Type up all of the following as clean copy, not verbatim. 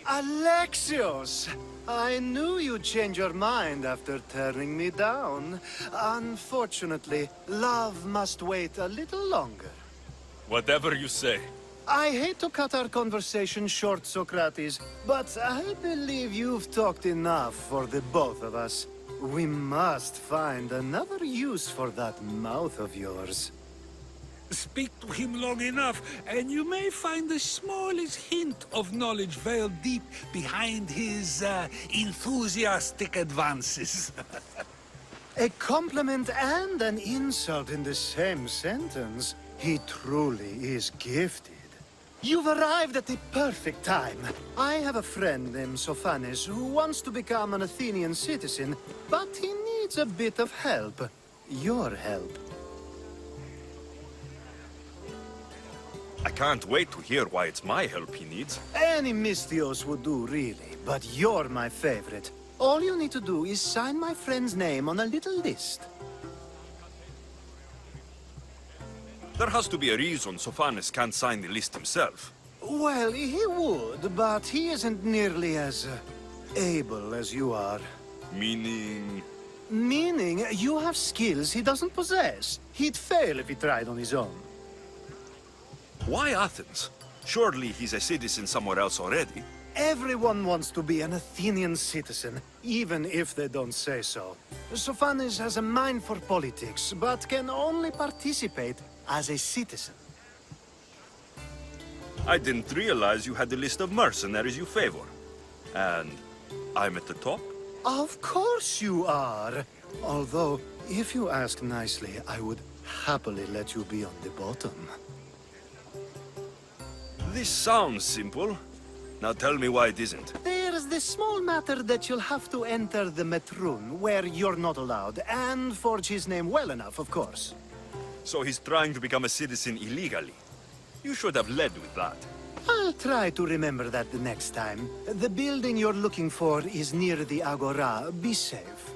Alexios! I knew you'd change your mind after turning me down. Unfortunately, love must wait a little longer. Whatever you say. I hate to cut our conversation short, Sokrates, but I believe you've talked enough for the both of us. We must find another use for that mouth of yours. Speak to him long enough, and you may find the smallest hint of knowledge veiled deep behind his enthusiastic advances. A compliment and an insult in the same sentence. He truly is gifted. You've arrived at the perfect time. I have a friend named Sokrates who wants to become an Athenian citizen, but he needs a bit of help. Your help. I can't wait to hear why it's my help he needs. Any Mystios would do, really, but you're my favorite. All you need to do is sign my friend's name on a little list. There has to be a reason Sokrates can't sign the list himself. Well, he would, but he isn't nearly as able as you are. Meaning... Meaning, you have skills he doesn't possess. He'd fail if he tried on his own. Why Athens? Surely he's a citizen somewhere else already. Everyone wants to be an Athenian citizen, even if they don't say so. Sokrates has a mind for politics, but can only participate as a citizen. I didn't realize you had the list of mercenaries you favor. And I'm at the top? Of course you are. Although, if you ask nicely, I would happily let you be on the bottom. This sounds simple. Now tell me why it isn't. There's the small matter that you'll have to enter the Metroon, where you're not allowed, and forge his name well enough, of course. So he's trying to become a citizen illegally. You should have led with that. I'll try to remember that the next time. The building you're looking for is near the Agora. Be safe.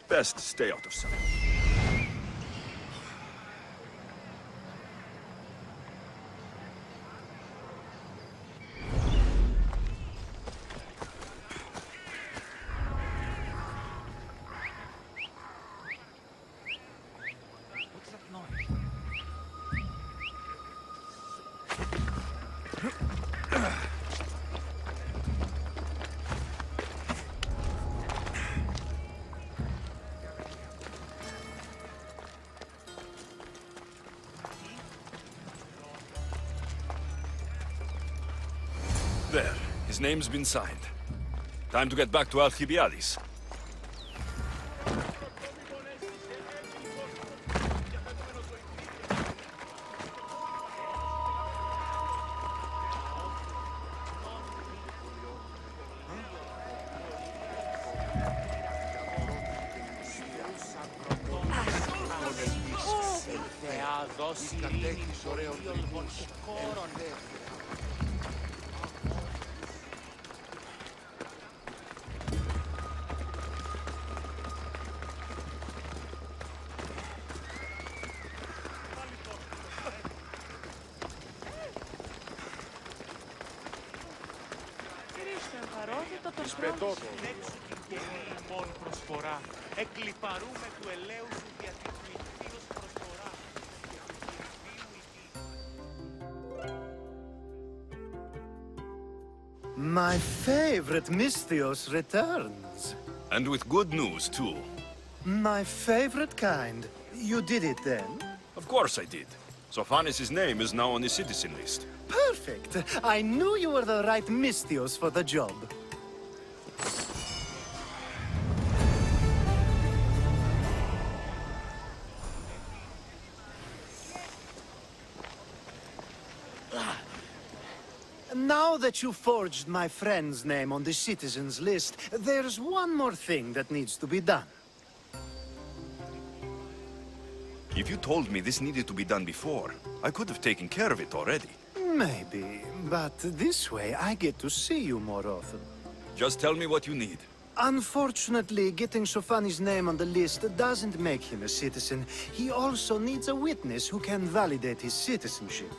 Best stay out of sight. There. His name's been signed. Time to get back to Alcibiades. My favorite Mystios returns. And with good news, too. My favorite kind. You did it then? Of course I did. Sokrates' name is now on the citizen list. Perfect. I knew you were the right Mystios for the job. Now that you forged my friend's name on the citizens list, there's one more thing that needs to be done. If you told me this needed to be done before, I could have taken care of it already. Maybe, but this way I get to see you more often. Just tell me what you need. Unfortunately, getting Sofani's name on the list doesn't make him a citizen. He also needs a witness who can validate his citizenship.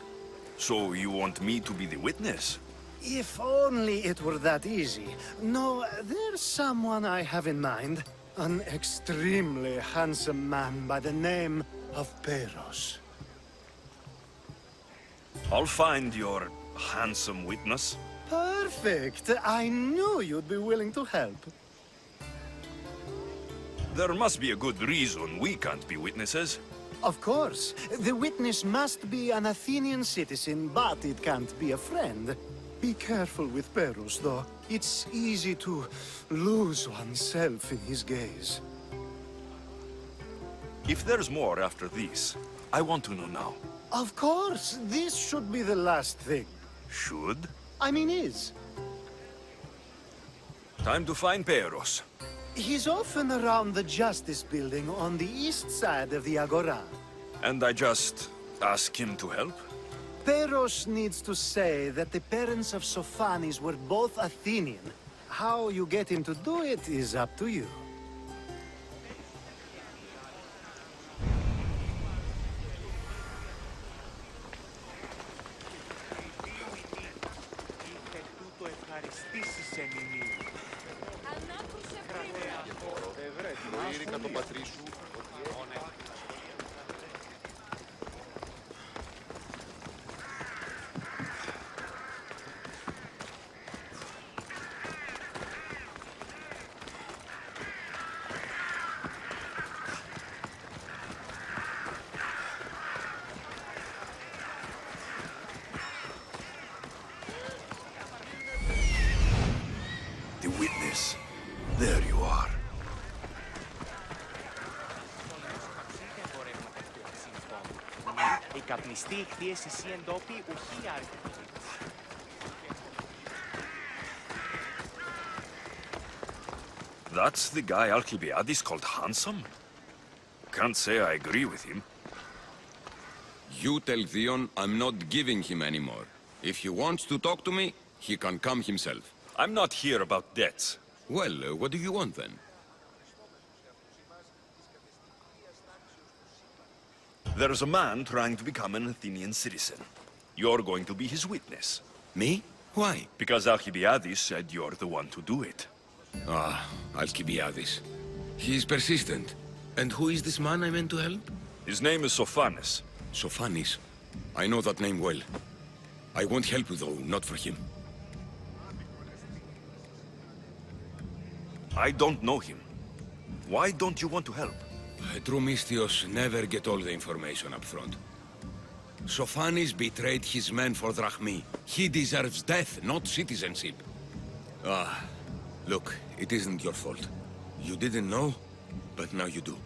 So you want me to be the witness? If only it were that easy. No, there's someone I have in mind. An extremely handsome man by the name of Peros. I'll find your handsome witness. Perfect! I knew you'd be willing to help. There must be a good reason we can't be witnesses. Of course. The witness must be an Athenian citizen, but it can't be a friend. Be careful with Peros, though. It's easy to lose oneself in his gaze. If there's more after this, I want to know now. Of course! This should be the last thing. Should? I mean, is. Time to find Peros. He's often around the Justice Building on the east side of the Agora. And I just ask him to help? Peros needs to say that the parents of Sophanis were both Athenian. How you get him to do it is up to you. The witness. There you are. That's the guy Alcibiades called handsome? Can't say I agree with him. You tell Theon I'm not giving him anymore. If he wants to talk to me, he can come himself. I'm not here about debts. Well, what do you want then? There's a man trying to become an Athenian citizen. You're going to be his witness. Me? Why? Because Alcibiades said you're the one to do it. Ah, Alcibiades. He's persistent. And who is this man I meant to help? His name is Sophanes. Sophanis. I know that name well. I won't help you though, not for him. I don't know him. Why don't you want to help? True Mystios never get all the information up front. Sophanis betrayed his men for Drachmi. He deserves death, not citizenship. Ah, look, it isn't your fault. You didn't know, but now you do.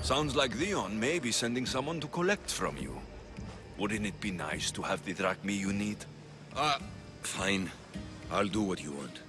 Sounds like Theon may be sending someone to collect from you. Wouldn't it be nice to have the drachmi you need? Fine. I'll do what you want.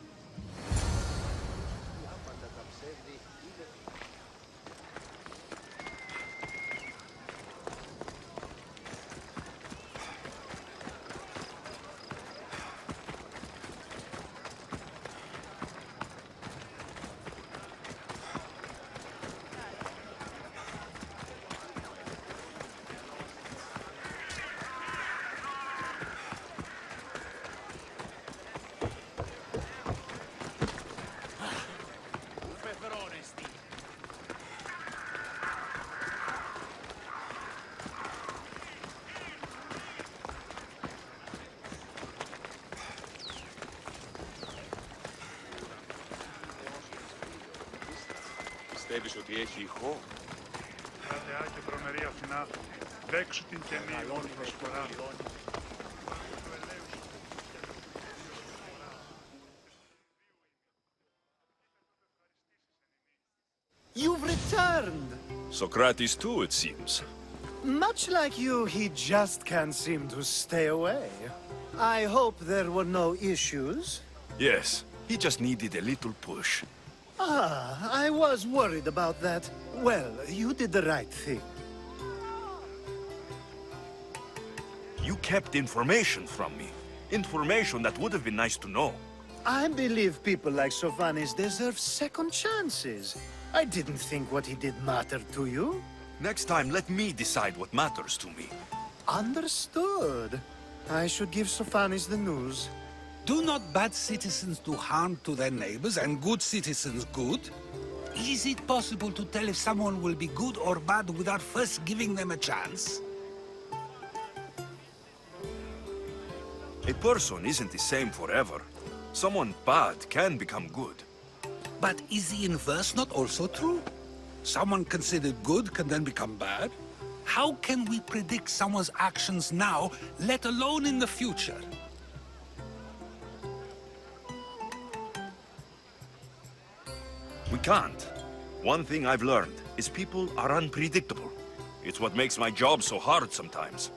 Πιστεύεις ότι έχει ηχό? Κρατεά και τρομερή Αθηνά, δέξου την καινή όλη προσφορά. You've returned! Sokrates too, it seems. Much like you, he just can't seem to stay away. I hope there were no issues. Yes, he just needed a little push. Ah, I was worried about that. Well, you did the right thing. You kept information from me. Information that would have been nice to know. I believe people like Sokrates deserve second chances. I didn't think what he did mattered to you. Next time, let me decide what matters to me. Understood. I should give Sokrates the news. Do not bad citizens do harm to their neighbors and good citizens good? Is it possible to tell if someone will be good or bad without first giving them a chance? A person isn't the same forever. Someone bad can become good. But is the inverse not also true? Someone considered good can then become bad? How can we predict someone's actions now, let alone in the future? We can't. One thing I've learned is people are unpredictable. It's what makes my job so hard sometimes.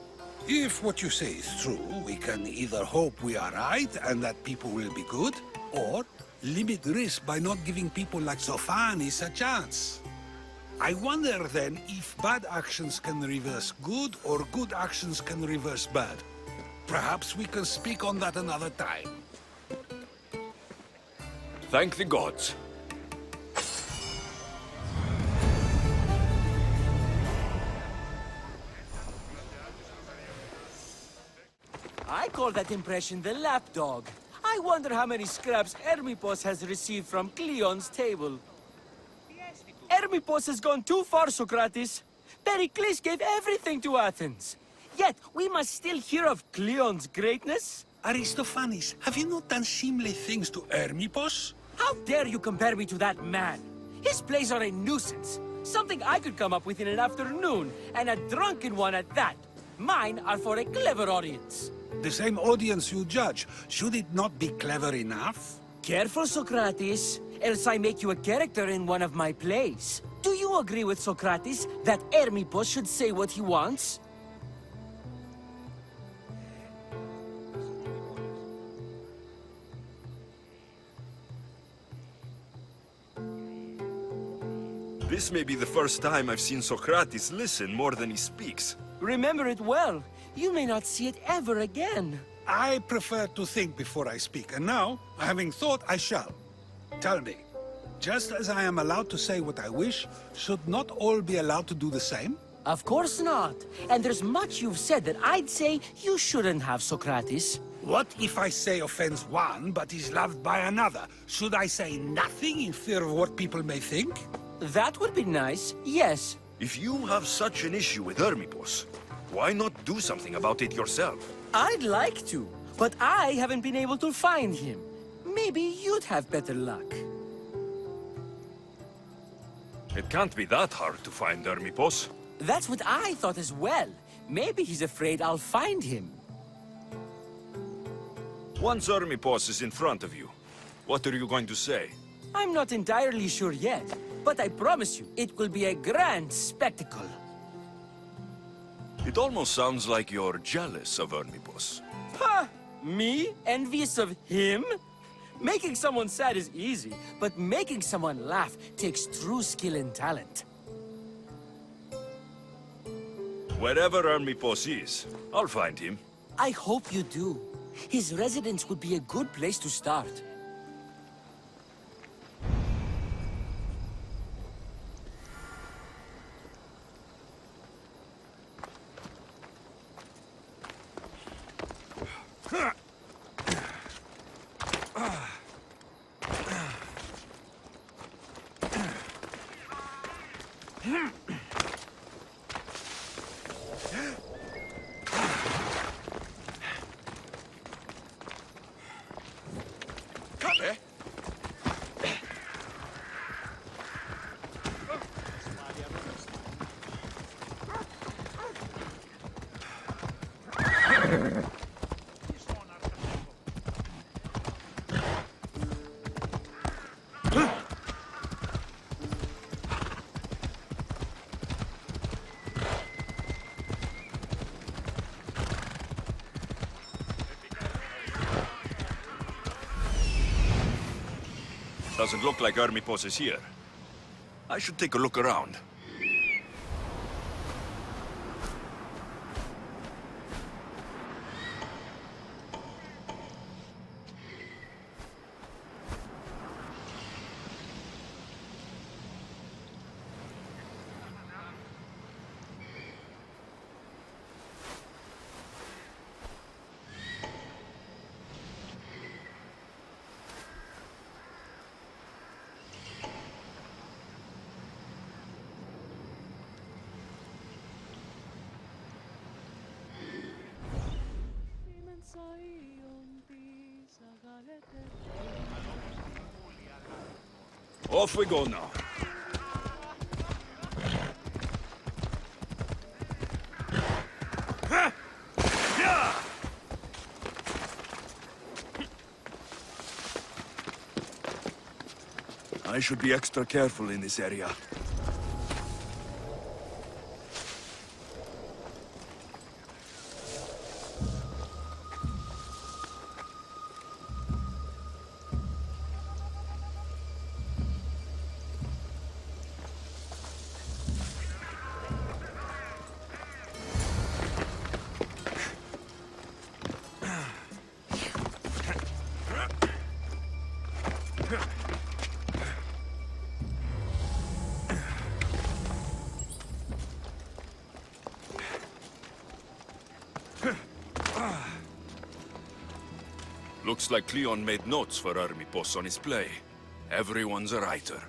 If what you say is true, we can either hope we are right and that people will be good, or limit risk by not giving people like Sokrates a chance. I wonder then if bad actions can reverse good or good actions can reverse bad. Perhaps we can speak on that another time. Thank the gods. I call that impression the lapdog. I wonder how many scraps Hermippos has received from Cleon's table. Hermippos has gone too far, Sokrates. Pericles gave everything to Athens. Yet, we must still hear of Cleon's greatness? Aristophanes, have you not done seemly things to Hermippos? How dare you compare me to that man? His plays are a nuisance. Something I could come up with in an afternoon, and a drunken one at that. Mine are for a clever audience. The same audience you judge, should it not be clever enough? Careful, Sokrates, else I make you a character in one of my plays. Do you agree with Sokrates that Hermippos should say what he wants? This may be the first time I've seen Sokrates listen more than he speaks. Remember it well. You may not see it ever again. I prefer to think before I speak, and now, having thought, I shall. Tell me, just as I am allowed to say what I wish, should not all be allowed to do the same? Of course not. And there's much you've said that I'd say you shouldn't have, Sokrates. What if I say offends one, but is loved by another? Should I say nothing in fear of what people may think? That would be nice, yes. If you have such an issue with Hermippos, why not do something about it yourself? I'd like to, but I haven't been able to find him. Maybe you'd have better luck. It can't be that hard to find Hermippos. That's what I thought as well. Maybe he's afraid I'll find him. Once Hermippos is in front of you, what are you going to say? I'm not entirely sure yet, but I promise you, it will be a grand spectacle. It almost sounds like you're jealous of Hermippos. Ha! Me? Envious of him? Making someone sad is easy, but making someone laugh takes true skill and talent. Wherever Hermippos is, I'll find him. I hope you do. His residence would be a good place to start. Doesn't look like Hermipos is here. I should take a look around. Off we go now. I should be extra careful in this area. Looks like Cleon made notes for Hermipos on his play. Everyone's a writer.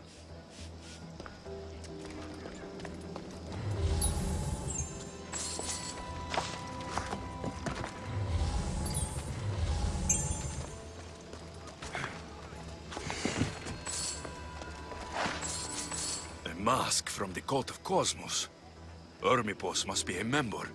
A mask from the cult of Cosmos. Hermipos must be a member.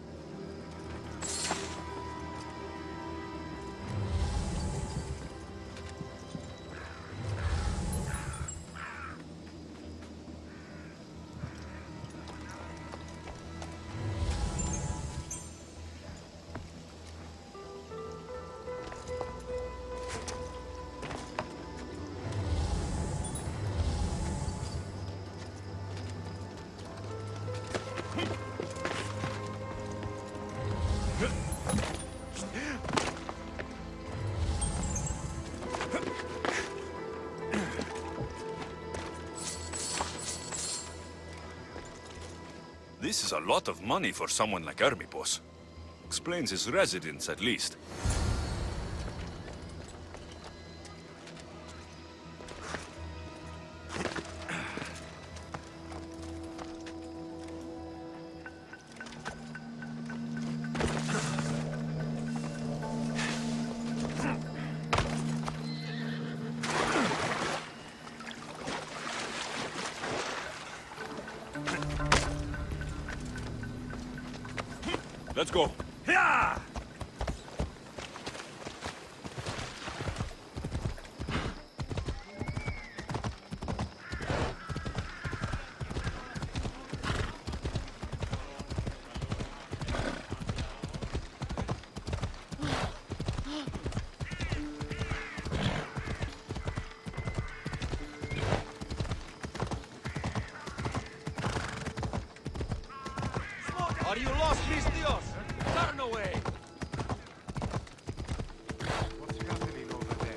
This is a lot of money for someone like Hermipos. Explains his residence, at least. Let's go. Yeah! Are you lost, mis tíos? Turn away! What's happening over there?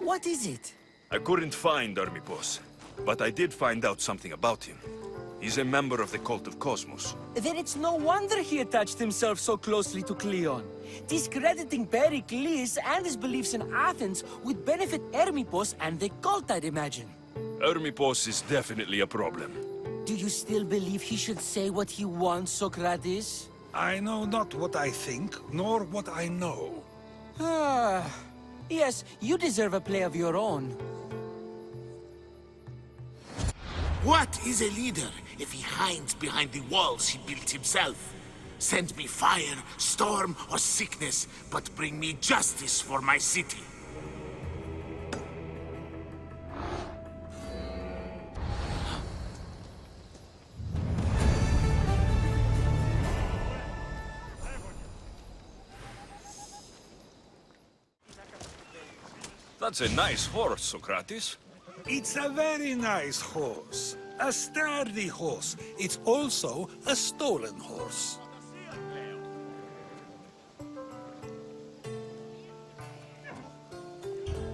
What is it? I couldn't find Hermipos, but I did find out something about him. He's a member of the cult of Cosmos. Then it's no wonder he attached himself so closely to Cleon. Discrediting Pericles and his beliefs in Athens would benefit Hermipos and the cult, I'd imagine. Hermipos is definitely a problem. Do you still believe he should say what he wants, Sokrates? I know not what I think, nor what I know. Ah, yes, you deserve a play of your own. What is a leader if he hides behind the walls he built himself? Send me fire, storm, or sickness, but bring me justice for my city. That's a nice horse, Sokrates. It's a very nice horse. A sturdy horse. It's also a stolen horse.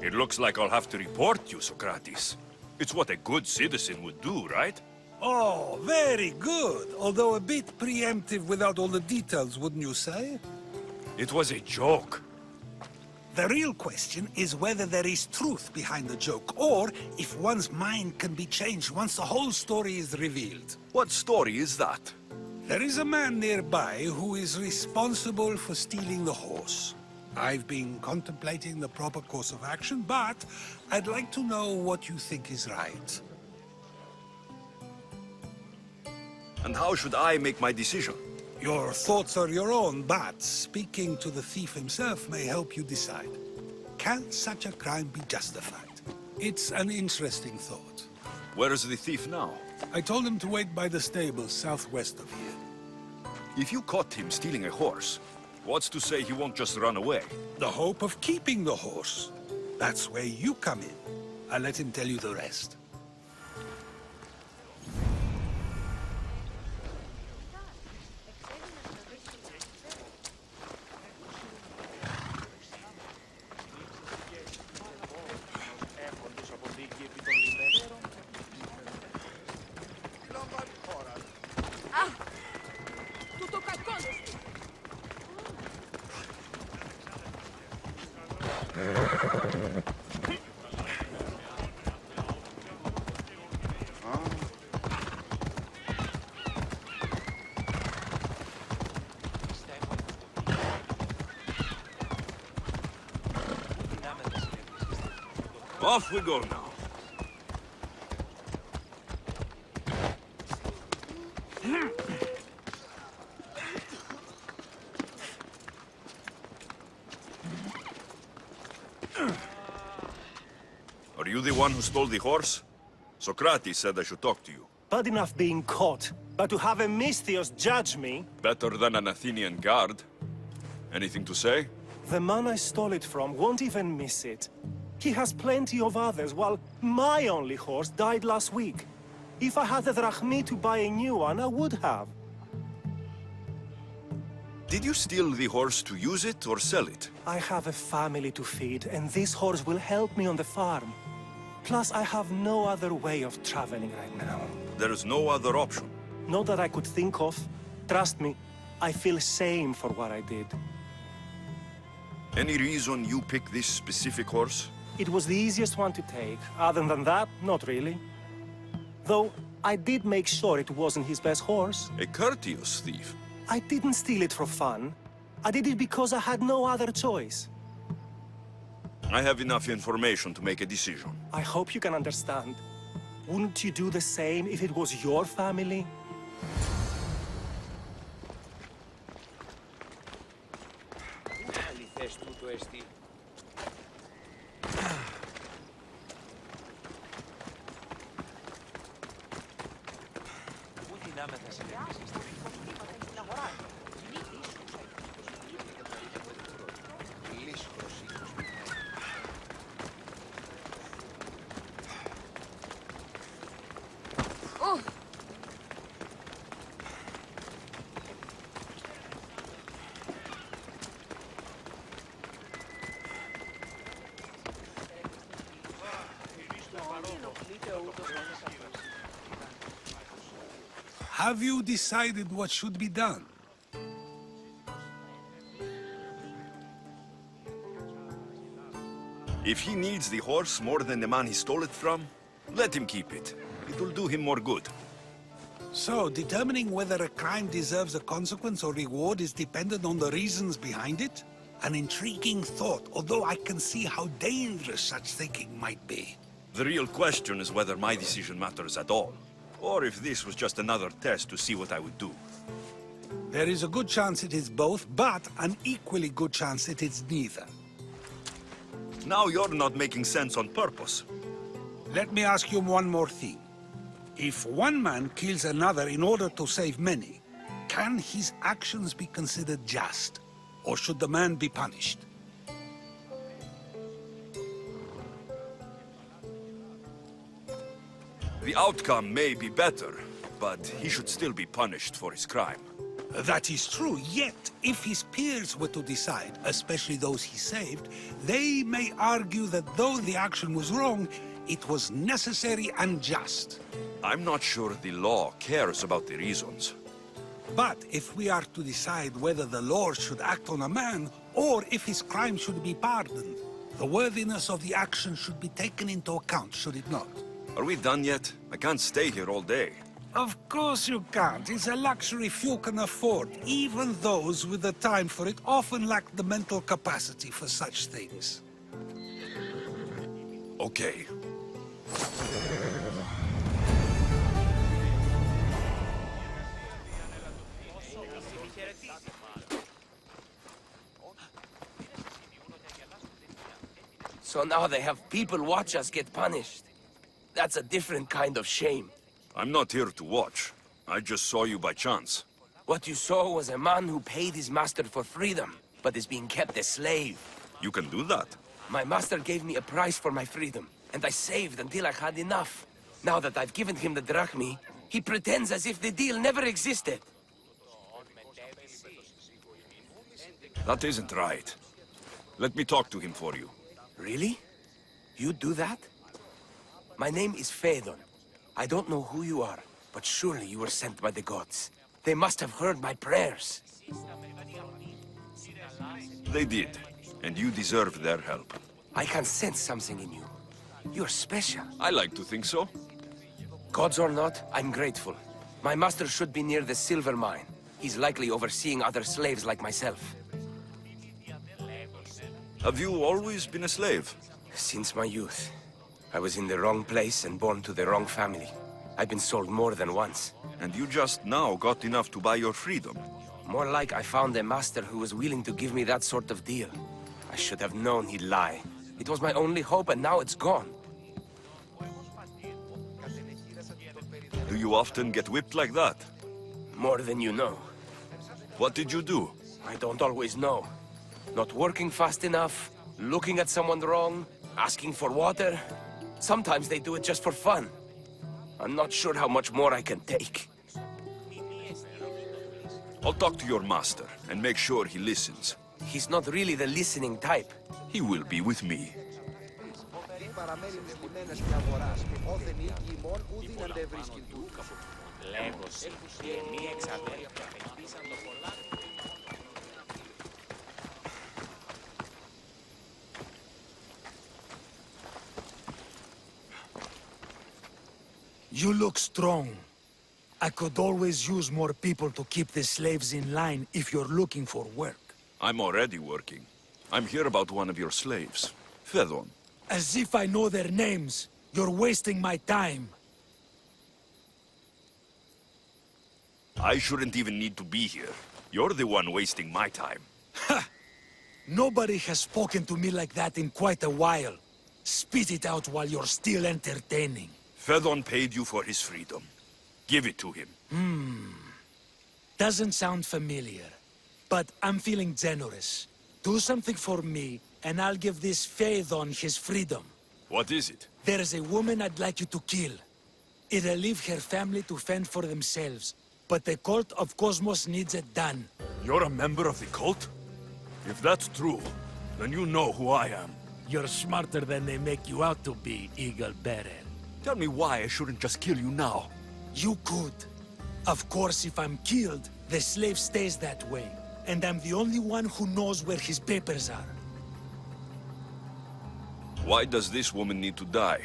It looks like I'll have to report you, Sokrates. It's what a good citizen would do, right? Oh, very good. Although a bit preemptive without all the details, wouldn't you say? It was a joke. The real question is whether there is truth behind the joke, or if one's mind can be changed once the whole story is revealed. What story is that? There is a man nearby who is responsible for stealing the horse. I've been contemplating the proper course of action, but I'd like to know what you think is right. And how should I make my decision? Your thoughts are your own, but speaking to the thief himself may help you decide. Can such a crime be justified? It's an interesting thought. Where is the thief now? I told him to wait by the stable southwest of here. If you caught him stealing a horse, what's to say he won't just run away? The hope of keeping the horse. That's where you come in. I'll let him tell you the rest. Off we go now. Are you the one who stole the horse? Sokrates said I should talk to you. Bad enough being caught, but to have a Misthios judge me? Better than an Athenian guard. Anything to say? The man I stole it from won't even miss it. He has plenty of others, while my only horse died last week. If I had the drachmi to buy a new one, I would have. Did you steal the horse to use it or sell it? I have a family to feed, and this horse will help me on the farm. Plus, I have no other way of traveling right now. There is no other option. Not that I could think of. Trust me, I feel shame for what I did. Any reason you picked this specific horse? It was the easiest one to take. Other than that, not really. Though, I did make sure it wasn't his best horse. A courteous thief. I didn't steal it for fun. I did it because I had no other choice. I have enough information to make a decision. I hope you can understand. Wouldn't you do the same if it was your family? Have you decided what should be done? If he needs the horse more than the man he stole it from, Let him keep it. It will do him more good. So, determining whether a crime deserves a consequence or reward is dependent on the reasons behind it? An intriguing thought, although I can see how dangerous such thinking might be. The real question is whether my decision matters at all, or if this was just another test to see what I would do. There is a good chance it is both, but an equally good chance it is neither. Now you're not making sense on purpose. Let me ask you one more thing. If one man kills another in order to save many, can his actions be considered just? Or should the man be punished? The outcome may be better, but he should still be punished for his crime. That is true, yet if his peers were to decide, especially those he saved, they may argue that though the action was wrong, it was necessary and just. I'm not sure the law cares about the reasons. But if we are to decide whether the law should act on a man, or if his crime should be pardoned, the worthiness of the action should be taken into account, should it not? Are we done yet? I can't stay here all day. Of course you can't. It's a luxury few can afford. Even those with the time for it often lack the mental capacity for such things. Okay. So now they have people watch us get punished. That's a different kind of shame. I'm not here to watch. I just saw you by chance. What you saw was a man who paid his master for freedom, but is being kept a slave. You can do that? My master gave me a price for my freedom, and I saved until I had enough. Now that I've given him the drachmi, he pretends as if the deal never existed. That isn't right. Let me talk to him for you. Really? You do that? My name is Phaedon. I don't know who you are, but surely you were sent by the gods. They must have heard my prayers. They did, and you deserve their help. I can sense something in you. You're special. I like to think so. Gods or not, I'm grateful. My master should be near the silver mine. He's likely overseeing other slaves like myself. Have you always been a slave? Since my youth. I was in the wrong place and born to the wrong family. I've been sold more than once. And you just now got enough to buy your freedom. More like I found a master who was willing to give me that sort of deal. I should have known he'd lie. It was my only hope, and now it's gone. Do you often get whipped like that? More than you know. What did you do? I don't always know. Not working fast enough, looking at someone wrong, asking for water. Sometimes they do it just for fun. I'm not sure how much more I can take. I'll talk to your master and make sure he listens. He's not really the listening type. He will be with me. You look strong. I could always use more people to keep the slaves in line if you're looking for work. I'm already working. I'm here about one of your slaves, Phaedon. As if I know their names. You're wasting my time. I shouldn't even need to be here. You're the one wasting my time. Ha! Nobody has spoken to me like that in quite a while. Spit it out while you're still entertaining. Phaedon paid you for his freedom. Give it to him. Doesn't sound familiar. But I'm feeling generous. Do something for me, and I'll give this Phaedon his freedom. What is it? There is a woman I'd like you to kill. It'll leave her family to fend for themselves. But the cult of Cosmos needs it done. You're a member of the cult? If that's true, then you know who I am. You're smarter than they make you out to be, Eagle Bearer. Tell me why I shouldn't just kill you now. You could. Of course, if I'm killed, the slave stays that way. And I'm the only one who knows where his papers are. Why does this woman need to die?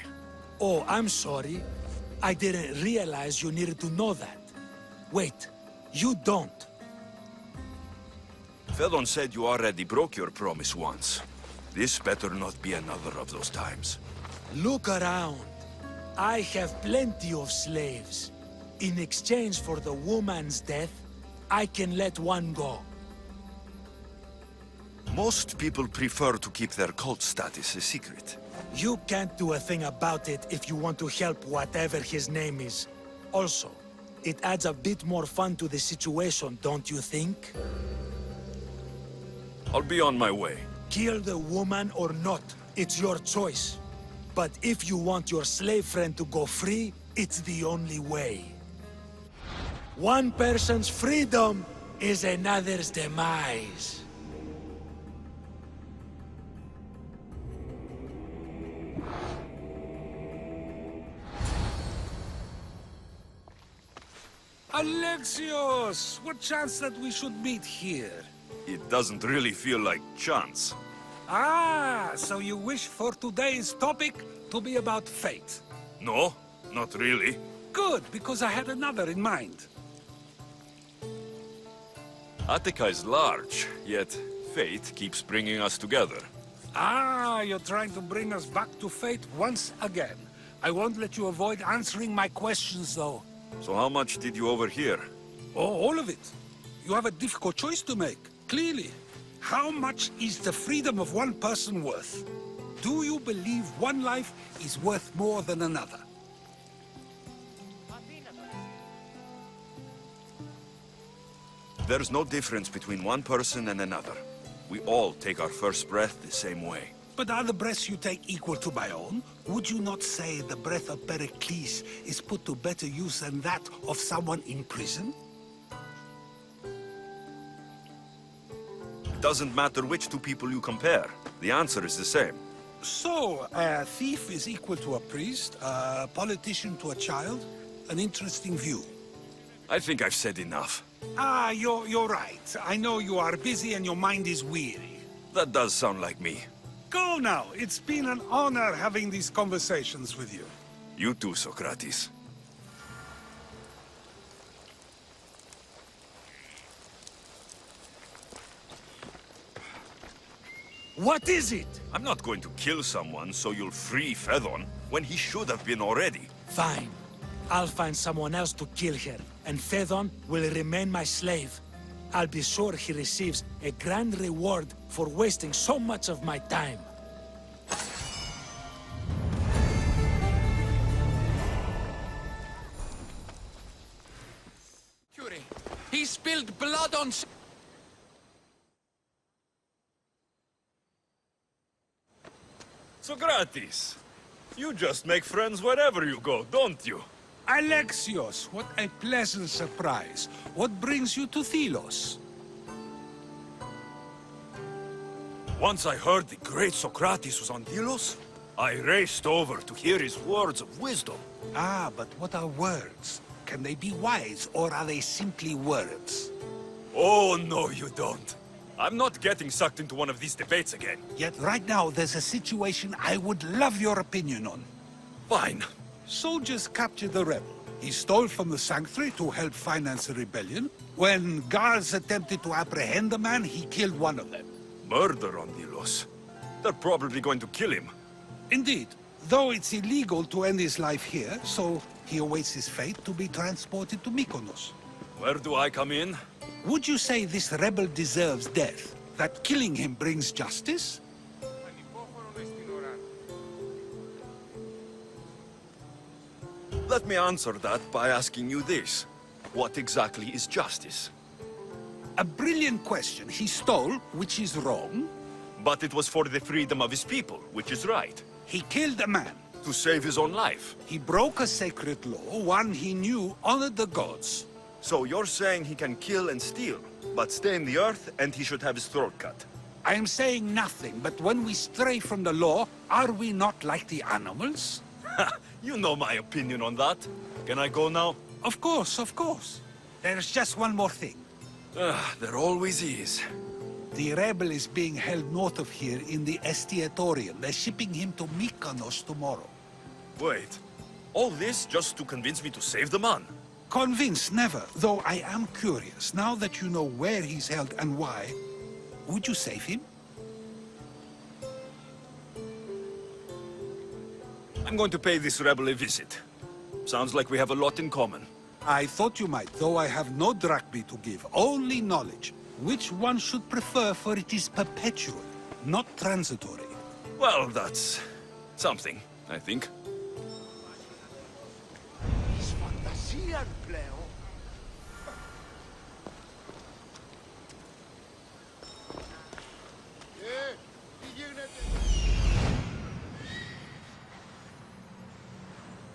Oh, I'm sorry. I didn't realize you needed to know that. Wait, you don't. Fedon said you already broke your promise once. This better not be another of those times. Look around. I have plenty of slaves. In exchange for the woman's death, I can let one go. Most people prefer to keep their cult status a secret. You can't do a thing about it if you want to help whatever his name is. Also, it adds a bit more fun to the situation, don't you think? I'll be on my way. Kill the woman or not, it's your choice. But if you want your slave friend to go free, it's the only way. One person's freedom is another's demise. Alexios! What chance that we should meet here? It doesn't really feel like chance. Ah, so you wish for today's topic to be about fate? No, not really. Good, because I had another in mind. Attica is large, yet fate keeps bringing us together. Ah, you're trying to bring us back to fate once again. I won't let you avoid answering my questions, though. So how much did you overhear? Oh, all of it. You have a difficult choice to make, clearly. How much is the freedom of one person worth? Do you believe one life is worth more than another? There's no difference between one person and another. We all take our first breath the same way. But are the breaths you take equal to my own? Would you not say the breath of Pericles is put to better use than that of someone in prison? Doesn't matter which two people you compare. The answer is the same. So, a thief is equal to a priest, a politician to a child? An interesting view. I think I've said enough. Ah, you're right. I know you are busy and your mind is weary. That does sound like me. Go now. It's been an honor having these conversations with you. You too, Sokrates. What is it? I'm not going to kill someone so you'll free Fedon when he should have been already. Fine. I'll find someone else to kill her, and Fedon will remain my slave. I'll be sure he receives a grand reward for wasting so much of my time. Curie, he spilled blood on... Sokrates, you just make friends wherever you go, don't you? Alexios, what a pleasant surprise. What brings you to Thelos? Once I heard the great Sokrates was on Delos, I raced over to hear his words of wisdom. Ah, but what are words? Can they be wise, or are they simply words? Oh, no, you don't. I'm not getting sucked into one of these debates again. Yet right now, there's a situation I would love your opinion on. Fine. Soldiers captured the rebel. He stole from the sanctuary to help finance a rebellion. When guards attempted to apprehend the man, he killed one of them. Murder on Delos. They're probably going to kill him. Indeed, though it's illegal to end his life here, so he awaits his fate to be transported to Mykonos. Where do I come in? Would you say this rebel deserves death? That killing him brings justice? Let me answer that by asking you this. What exactly is justice? A brilliant question. He stole, which is wrong. But it was for the freedom of his people, which is right. He killed a man. To save his own life. He broke a sacred law, one he knew honored the gods. So you're saying he can kill and steal, but stay in the earth and he should have his throat cut? I am saying nothing, but when we stray from the law, are we not like the animals? You know my opinion on that. Can I go now? Of course, of course. There's just one more thing. There always is. The rebel is being held north of here in the Estiatorium. They're shipping him to Mykonos tomorrow. Wait. All this just to convince me to save the man? Convinced, never. Though I am curious, now that you know where he's held and why, would you save him? I'm going to pay this rebel a visit. Sounds like we have a lot in common. I thought you might, though I have no drachmi to give, only knowledge. Which one should prefer, for it is perpetual, not transitory. Well, that's something, I think.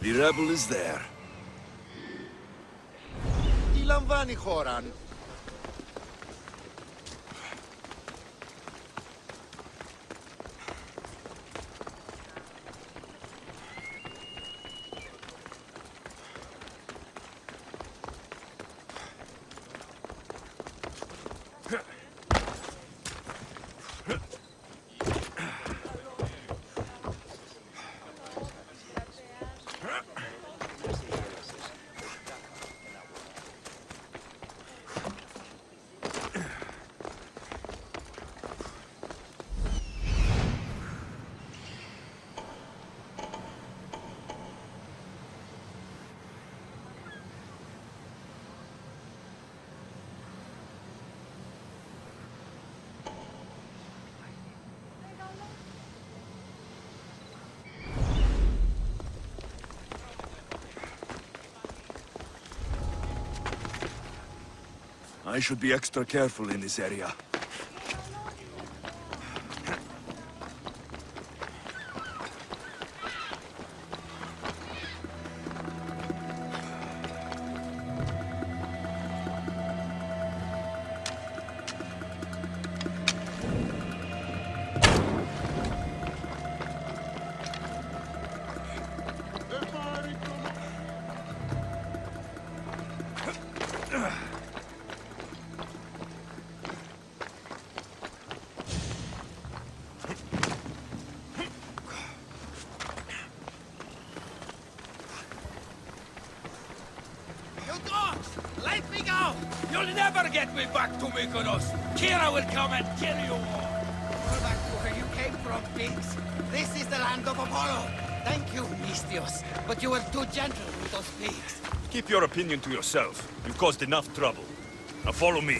The rebel is there. Τι λαμβάνει η χώρα? I should be extra careful in this area. Let me go! You'll never get me back to Mykonos! Kira will come and kill you all! Go back to where you came from, pigs. This is the land of Apollo. Thank you, Mistios, but you were too gentle with those pigs. Keep your opinion to yourself. You've caused enough trouble. Now follow me.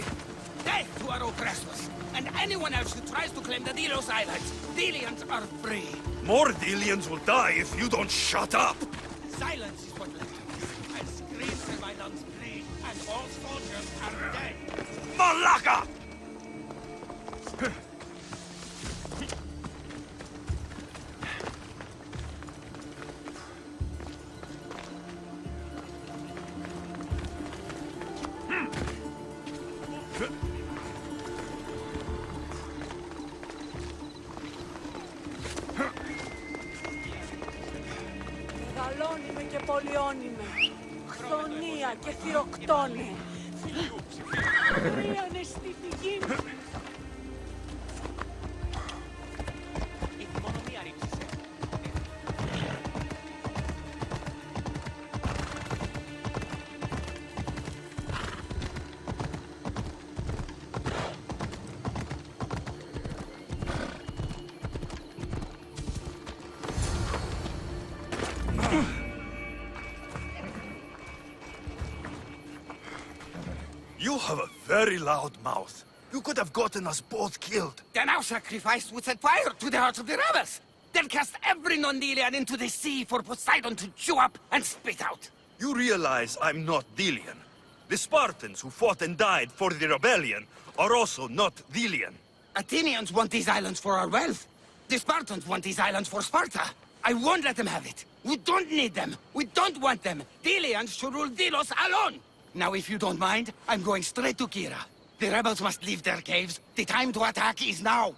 Death to our oppressors, and anyone else who tries to claim the Delos Islands. Delians are free. More Delians will die if you don't shut up! Silence is what left of us. I'll scream till my lungs bleed, and all soldiers are dead. Malaka! Μεγαλώνυμε και πολιώνυμε. Χθονία και θειοκτώνε. Ρίανε στη φυγή μου. You have a very loud mouth. You could have gotten us both killed. Then our sacrifice would set fire to the hearts of the rebels. Then cast every non-Delian into the sea for Poseidon to chew up and spit out. You realize I'm not Delian. The Spartans who fought and died for the rebellion are also not Delian. Athenians want these islands for our wealth. The Spartans want these islands for Sparta. I won't let them have it. We don't need them. We don't want them. Delians should rule Delos alone. Now, if you don't mind, I'm going straight to Kira. The rebels must leave their caves. The time to attack is now.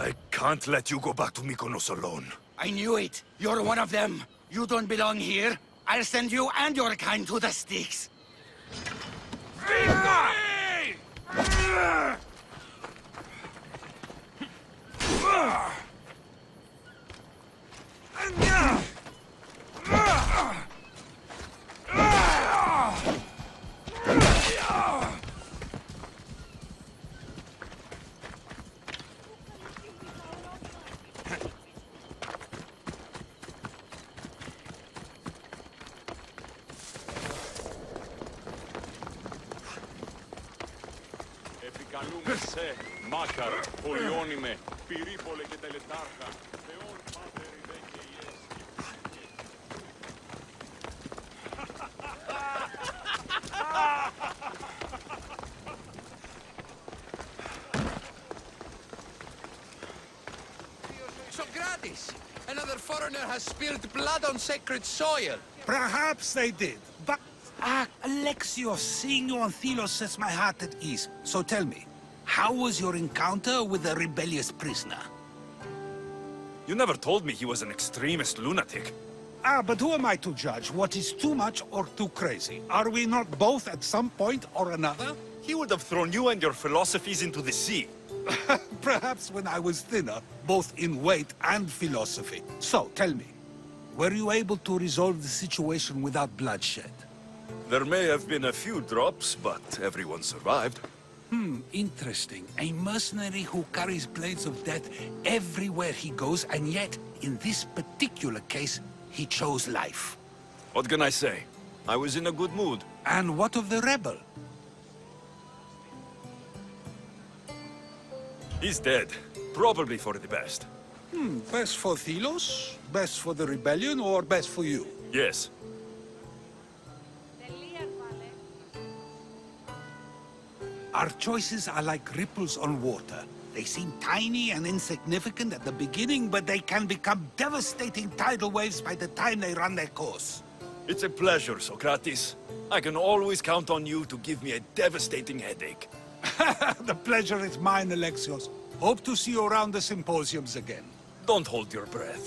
I can't let you go back to Mykonos alone. I knew it. You're one of them. You don't belong here. I'll send you and your kind to the Styx. Victory! Ευχαριστούμε σε Μάκαρ, Πολιόνιμε, Πυρίπολε και Τελετάρχα. Θεόν Πάτερ Ιδέ και Ιες. Sokrates! Another foreigner has spilled blood on sacred soil. Perhaps they did, but... Alexios, seeing you on Thelos sets my heart at ease. So tell me, how was your encounter with the rebellious prisoner? You never told me he was an extremist lunatic. But who am I to judge what is too much or too crazy? Are we not both at some point or another? He would have thrown you and your philosophies into the sea. Perhaps when I was thinner, both in weight and philosophy. So, tell me, were you able to resolve the situation without bloodshed? There may have been a few drops, but everyone survived. Interesting. A mercenary who carries blades of death everywhere he goes, and yet, in this particular case, he chose life. What can I say? I was in a good mood. And what of the rebel? He's dead. Probably for the best. Best for Thelos? Best for the rebellion, or best for you? Yes. Our choices are like ripples on water. They seem tiny and insignificant at the beginning, but they can become devastating tidal waves by the time they run their course. It's a pleasure, Sokrates. I can always count on you to give me a devastating headache. The pleasure is mine, Alexios. Hope to see you around the symposiums again. Don't hold your breath.